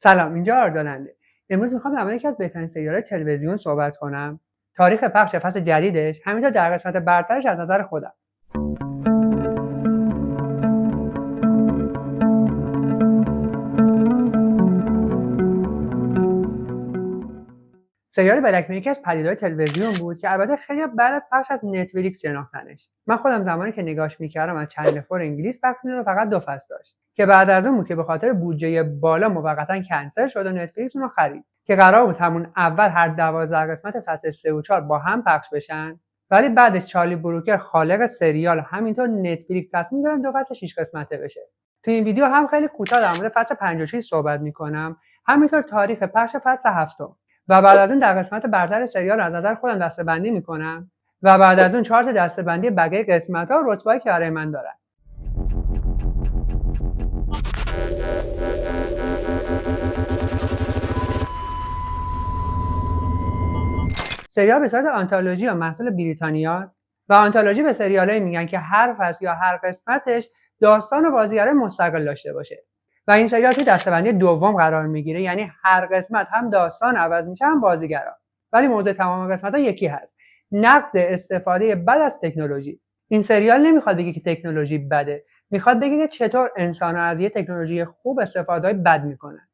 سلام، اینجا آردالنده. امروز میخوام در مورد یکی از بهترین سریال تلویزیون صحبت کنم. تاریخ پخش فصل جدیدش، همینطور در قسمت برترش از نظر خودم. سریال بلک میرر یکی از پدیده‌های تلویزیون بود که البته خیلی بعد از پخش از نتفلیکس شناختنش. من خودم زمانی که نگاش میکردم از چنل 4 انگلیس پخش می‌شد و فقط 2 فصل داشت که بعد از اون بود که به خاطر بودجه بالا موقتا کنسل شد و نتفلیکس اون رو خرید که قرار بود همون اول هر 12 قسمت فصل 3 و 4 با هم پخش بشن، ولی بعدش چارلی بروکر خالق سریال همینطور نتفلیکس تصمیم گرفت 2 فصل 6 قسمته بشه. تو این ویدیو هم خیلی کوتاه در مورد فصل 56 صحبت می‌کنم، همینطور تاریخ پخش فصل 7 و بعد از اون در قسمت برتر سریال از نظر خودم دسته‌بندی میکنم و بعد از اون 4 تا دسته‌بندی بقیه قسمت‌ها و رتبه‌ای که برای من دارن. سریال به صورت آنتولوژی یا محصول بریتانیاست و آنتولوژی به سریالایی میگن که هر فصل یا هر قسمتش داستان و بازیگر مستقل داشته باشه و این سریال توی دسته‌بندی دوم قرار میگیره، یعنی هر قسمت هم داستان عوض میشه هم بازیگرا، ولی موضوع تمام قسمت‌ها یکی هست: نقد استفاده بد از تکنولوژی. این سریال نمیخواد بگه که تکنولوژی بده، میخواد بگه که چطور انسان‌ها از یه تکنولوژی خوب استفاده‌های بد میکنن.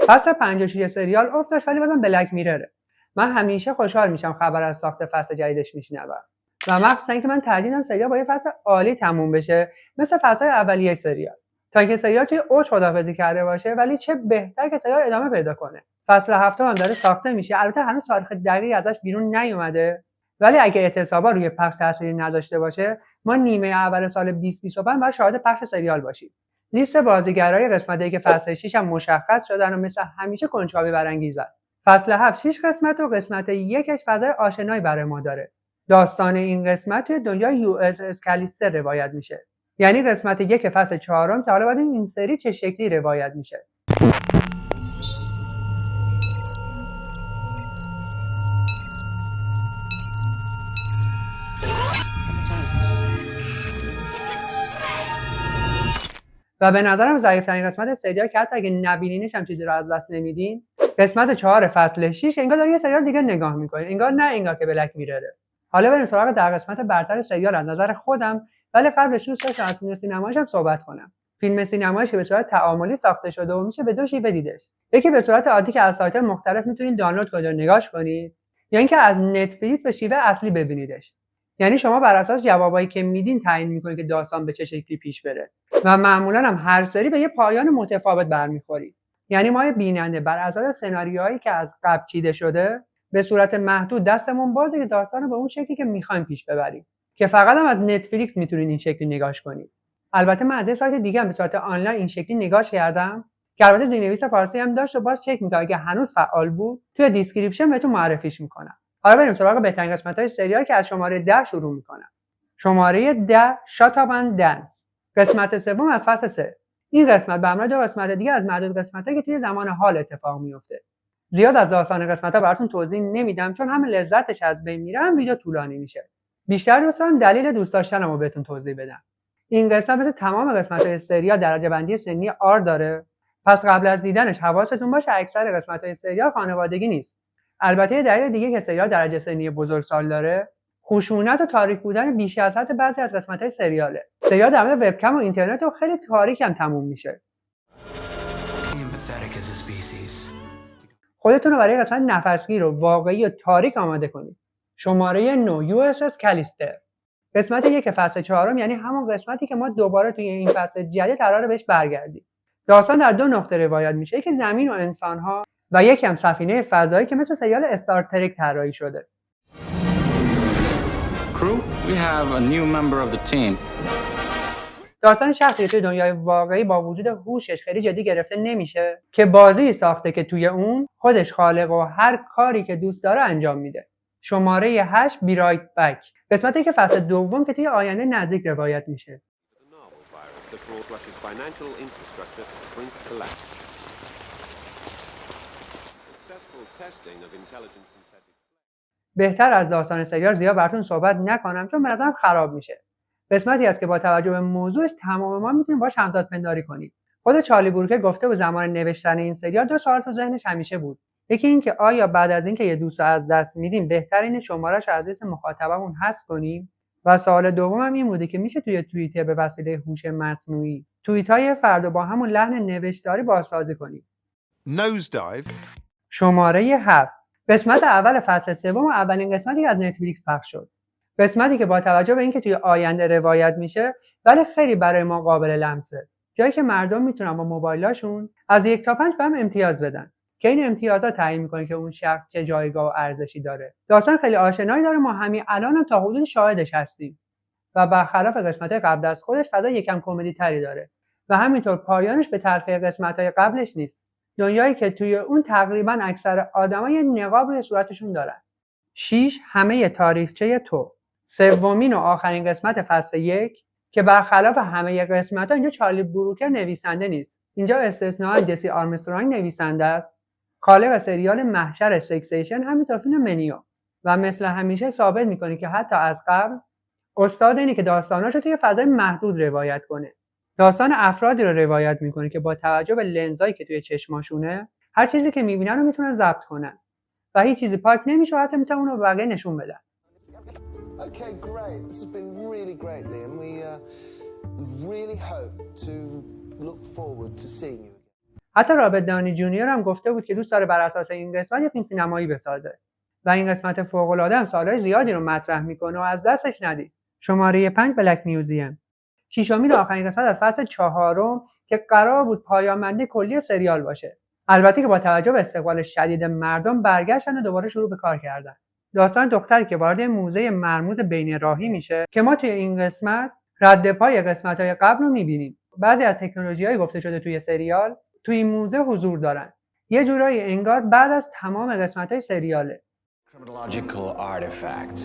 فصل 56 سریال افت داشت، ولی بازم بلک میرره. من همیشه خوشحال میشم خبر از ساخت فصل جدیدش میشنوم و مخصوصا اینکه من ترجیح میدم سریال با یه فصل عالی تموم بشه مثل فصل‌های اولیه سریال، تا اینکه سریال توی اوج خداحافظی کرده باشه، ولی چه بهتر که سریال ادامه پیدا کنه. فصل 7 هم داره ساخته میشه، البته هنوز تاریخ دقیقی ازش بیرون نیومده، ولی اگه اعتصابا روی پخش تأثیری نداشته باشه ما نیمه اول سال 2025 باید شاهد پخش سریال باشیم. لیست بازیگرای قسمتی که فصل 6 هم مشخص شدن و مثل همیشه کنجکاوی برانگیزن. فصل 7 6 قسمت و قسمت یکش فضای آشنایی برای ما داره. داستان این قسمت توی دنیای یو اس اس کالیستر روایت میشه، یعنی قسمت یک فصل 4 که حالا باید این سری چه شکلی روایت میشه. و به نظرم ضعیف‌ترین قسمت سریال که حتی اگه نبینینش هم چیزی رو از دست نمیدین، قسمت 4 فصل 6 انگار داری یه سریال دیگه نگاه میکنی، انگار که بلک میرره. حالا بریم سراغ در قسمت برتر سریال از نظر خودم، ولی قبلش دوست داشتم از فیلم سینماییش هم صحبت کنم. فیلم سینماییش به صورت تعاملی ساخته شده و میشه به 2 شیوه دیدش. یکی به صورت عادی که از سایت‌های مختلف میتونید دانلود کنید و نگاش کنید، یا اینکه از نتفلیکس به شیوه اصلی ببینیدش. یعنی شما بر اساس جوابایی که میدین تعیین میکنید که داستان به چه شکلی پیش بره و معمولا هم هر سری به یه پایان متفاوت برمیخورید. یعنی ما بیننده بر اساس سناریوهایی که از قبل چیده شده به صورت محدود دستمون بازه که داستان رو به اون شکلی که میخوایم پیش ببریم، که فقط هم از نتفلیکس میتونید این شکلی نگاش کنید. البته من از یه سایت دیگه هم به صورت آنلاین این شکلی نگاش کردم که البته زیرنویس فارسی هم داشت و باز چک می‌کردم که هنوز فعال بود، توی دیسکریپشن بهتون معرفیش میکنم. حالا بریم سراغ بهترین قسمت‌های سریال که از شماره 10 شروع میکنم. شماره 10 شات آپ اند دنس، قسمت سوم از فصل 3. این قسمت به همراه 2 قسمت دیگه از معدود قسمتایی که توی زمان حال اتفاق میفته. زیاد از داستان قسمت‌ها براتون توضیح نمیدم چون هم لذتش از بین میره هم ویدیو طولانی میشه. بیشتر دوست دارم دلیل دوست داشتنمو بهتون توضیح بدم. این قسمت مثل تمام قسمت‌های سریال درجه بندی سنی آر داره، پس قبل از دیدنش حواستون باشه اکثر قسمت‌های سریال خانوادگی نیست. البته دلیل دیگه که سریال درجه سنی بزرگسال داره خشونت و تاریک بودن بیش از حد بعضی از قسمت‌های سریاله. سریال در مورد وبکم و اینترنت و خیلی تاریک هم تموم میشه. خودتون رو برای قسمت نفسگیر و واقعی و تاریک آماده کنید. شماره 9 یو اس اس کالیستر، قسمت 1 فصل 4، یعنی همون قسمتی که ما دوباره توی این فصل جدید قراره بهش برگردیم. داستان در 2 نقطه روایت میشه، یکی زمین و انسان‌ها و یکی هم سفینه فضایی که مثل سریال استار ترک طراحی شده. Crew, we have a new member of the team. داستان شخصی توی دنیای واقعی با وجود هوشش خیلی جدی گرفته نمیشه که بازی ساخته که توی اون خودش خالق و هر کاری که دوست داره انجام میده. شماره 8 بی رایت بک، قسمتی که فصل 2 که توی آینده نزدیک روایت میشه. بهتر از داستان سریال زیاد براتون صحبت نکنم چون به نظرم خراب میشه. قسمتی است که با توجه به موضوعش تمام ما میتونیم باهاش همزاد پنداری کنیم. خود چارلی بروکر گفته به زمان نوشتن این سریال 2 سوال تو ذهنش همیشه بود. یکی این که آیا بعد از اینکه یه دوست رو از دست میدیم بهتر اینه شماره‌اش از لیست مخاطبمون حذف کنیم؟ و سوال دومم این بوده که میشه توی توییتر به وسیله هوش مصنوعی توییت‌های فرد با همون لحن نوشتاری بازسازی کنیم. Nosedive. شماره 7 قسمت اول فصل سوم و اولین قسمتی که از نتفلیکس پخش شد. قسمتی که با توجه به اینکه توی آینده روایت میشه ولی خیلی برای ما قابل لمسه. جایی که مردم میتونن با موبایلاشون از 1 تا 5 به هم امتیاز بدن که این امتیازات تعیین میکنه که اون شخص چه جایگاه و ارزشی داره. داستان خیلی آشنایی داره، ما همین الان هم تا حدود شاهدش هستیم و برخلاف قسمت‌های قبل از خودش فضا یکم کمدی تری داره و همینطور پایانش به تلخی قسمت‌های قبلش نیست. دنیایی که توی اون تقریبا اکثر آدما یه نقاب روی صورتشون دارن. 6 همه تاریخچه تو. سومین و آخرین قسمت فصل 1 که برخلاف همه قسمت‌ها اینجا چارلی بروکر نویسنده نیست. اینجا استثناء جسی آرمسترانگ نویسنده است. خالق سریال محشر سکسیشن همینطور فیلم منیو و مثل همیشه ثابت می‌کنه که حتی از قبل استاد اینه که داستاناشو توی فضای محدود روایت کنه. داستان افرادی رو روایت میکنه که با توجه به لنزایی که توی چشماشونه هر چیزی که میبینن رو میتونن ضبط کنن و هیچ چیزی پاک نمیشه و حتی میتونن اون رو به بقیه نشون بدن. Okay, great. This has been really great, Liam. We really hope to look forward to seeing you again. حتی رابرت دانی جونیور هم گفته بود که دوست داره بر اساس این قسمت یه فیلم سینمایی بسازه و این قسمت فوق‌العاده هم سوالای زیادی رو مطرح میکنه و از دستش ندید. شماره 5 بلک میوزیم. ششمین و آخرین قسمت از فصل 4 که قرار بود پایان‌بندی کلی سریال باشه. البته که با توجه به استقبال شدید مردم برگشتن و دوباره شروع به کار کردن. داستان دختری که وارد موزه مرموز بین راهی میشه که ما توی این قسمت رد پای قسمت‌های قبل رو می‌بینیم. بعضی از تکنولوژی‌های گفته شده توی سریال توی این موزه حضور دارن. یه جورایی انگار بعد از تمام قسمت‌های سریاله. Criminological artifact.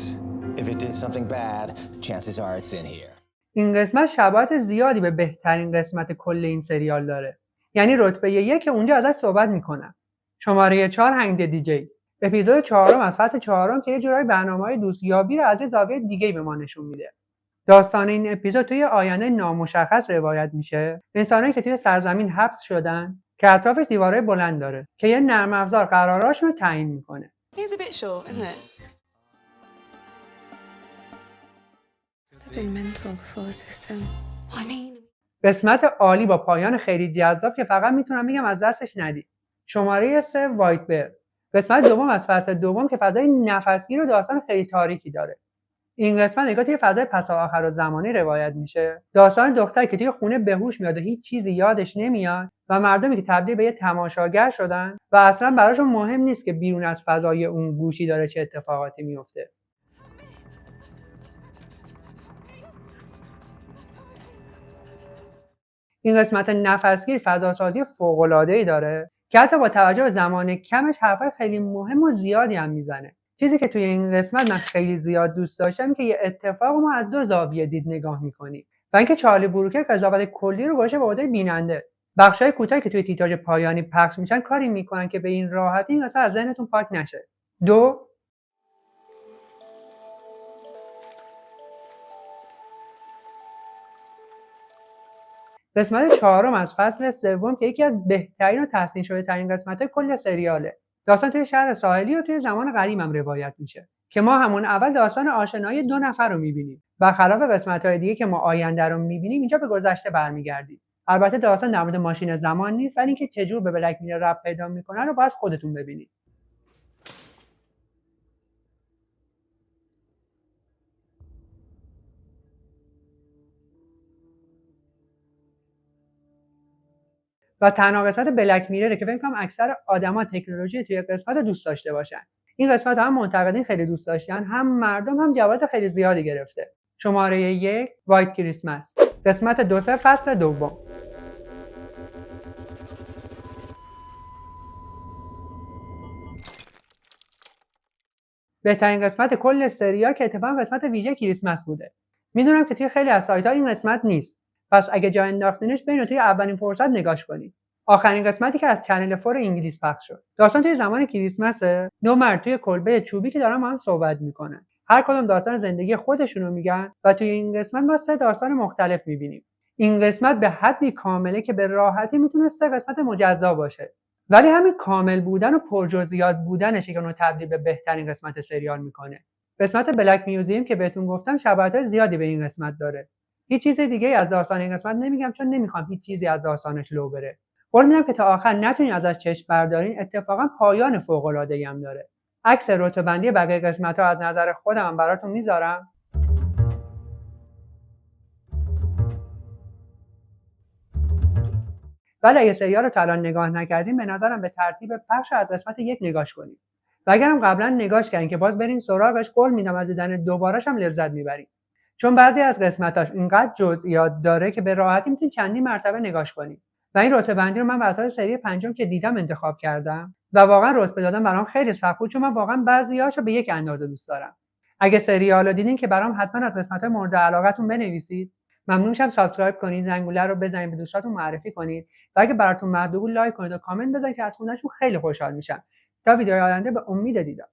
If it did something bad, chances are it's in here. این قسمت شباهت زیادی به بهترین قسمت کل این سریال داره. یعنی رتبه 1 که اونجا ازش صحبت میکنن. شماره 4 هنگ دیجی. اپیزود 4 از فصل 4 که یه جورایی برنامه‌های دوستیابی رو از یه زاویه دیگه‌ای به ما نشون میده. داستان این اپیزود توی آینده نامشخص روایت میشه. انسانایی که توی سرزمین حبس شدن که اطرافش دیوارهای بلند داره که یه نرم افزار قراراشون رو تعیین میکنه. He's a bit short, isn't it? Must have been mental before the system. I mean... قسمت عالی با پایان خیلی جذاب که فقط میتونم بگم از دستش ندید. شماره 3 وایت بر. قسمت دوم از فصل دوم که فضای نفسگیر و داستان خیلی تاریکی داره. این قسمت نگاه توی فضای پس آخر زمانی روایت میشه. داستان دختری که توی خونه بهوش میاد و هیچ چیزی یادش نمیاد و مردمی که تبدیل به یه تماشاگر شدن و اصلا براشون مهم نیست که بیرون از فضای اون گوشی داره چه اتفاقاتی میفته. این قسمت نفسگیر فضاسازی فوق‌العاده‌ای داره که حتی با توجه به زمان کمش حرفای خیلی مهم و زیادی هم میزنه. چیزی که توی این قسمت من خیلی زیاد دوست داشتم که یه اتفاق ما از 2 زاویه دید نگاه میکنیم و اینکه چارلی بروکر قضاوت کلی رو گذاشته به عهده بیننده. بخشای کوتاهی که توی تیتراژ پایانی پخش میشن کاری میکنن که به این راحتی این قسمت از ذهنتون پاک نشه. 2 قسمت 4 از فصل 3 که یکی از بهترین و تحسین شده ترین قسمت‌های کل سریاله. داستان توی شهر ساحلی و توی زمان قدیم هم روایت میشه که ما همون اول داستان آشنایی 2 نفر رو میبینیم. برخلاف قسمت‌های دیگه که ما آینده رو میبینیم اینجا به گذشته برمیگردیم. البته داستان در مورد ماشین زمان نیست ولی اینکه چجور به بلک میرر ربط پیدا میکنن رو باید خودتون ببینید. و تنها قسمت بلک میرره که فکر کنم اکثر آدما تکنولوژی توی قسمت دوست داشته باشن. این قسمت هم منتقدین خیلی دوست داشتن، هم مردم هم جوایز خیلی زیادی گرفته. شماره 1 وایت کریسمس. قسمت 2 فصل 2. بهترین قسمت کل سریال که اتفاقا قسمت ویژه کریسمس بوده. میدونم که توی خیلی از سایت‌ها این قسمت نیست. پس اگه جا انداختینش برین توی اولین فرصت نگاش کنید. آخرین قسمتی که از چنل 4 انگلیس پخش شد. داستان توی زمان کریسمسه، 9 مرد توی کلبه چوبی که دارن با هم صحبت میکنن. هر کدوم داستان زندگی خودشونو میگن و توی این قسمت ما 3 داستان مختلف میبینیم. این قسمت به حدی کامله که به راحتی میتونسته قسمت مجزا باشه. ولی همین کامل بودن و پرجزئیات بودنشه که اونو تبدیل به بهترین قسمت سریال میکنه. قسمت بلک میوزیم که بهتون گفتم شباهت‌های زیادی به این قسمت داره. هیچ چیز دیگه از داستان این قسمت نمیگم چون نمیخوام هیچ چیزی از داستانش لو بره. قول میدم که تا آخر نتونین ازش چشم بردارین، اتفاقا پایان فوق‌العاده‌ای هم داره. عکس رتبه‌بندی بقیه قسمت‌ها از نظر خودم براتون میذارم. ولی اگه سریال رو تا الان نگاه نکردین به نظرم به ترتیب پخش از قسمت 1 نگاش کنید. و اگرم قبلا نگاش کردین که باز برین سراغش، قول میدم از دیدن دوباره‌اش هم لذت میبرید. چون بعضی از قسمتاش اینقدر جزئیات داره که به راحتی میتونید چندین مرتبه نگاش کنید. و این رتبه‌بندی رو من واسه سری 5 که دیدم انتخاب کردم و واقعا رتبه دادن برام خیلی سخت بود چون من واقعا بعضیاشو به یک اندازه دوست دارم. اگه سریالو دیدین که برام حتما از قسمت‌های مورد علاقتون بنویسید. ممنون میشم سابسکرایب کنید، زنگوله رو بزنید، به دوستاتون معرفی کنید و اگه براتون مطلوب لایک کنید و کامنت بذارید که از خوندنشون خیلی خوشحال میشم. تا ویدیوهای آینده به امید دیدار.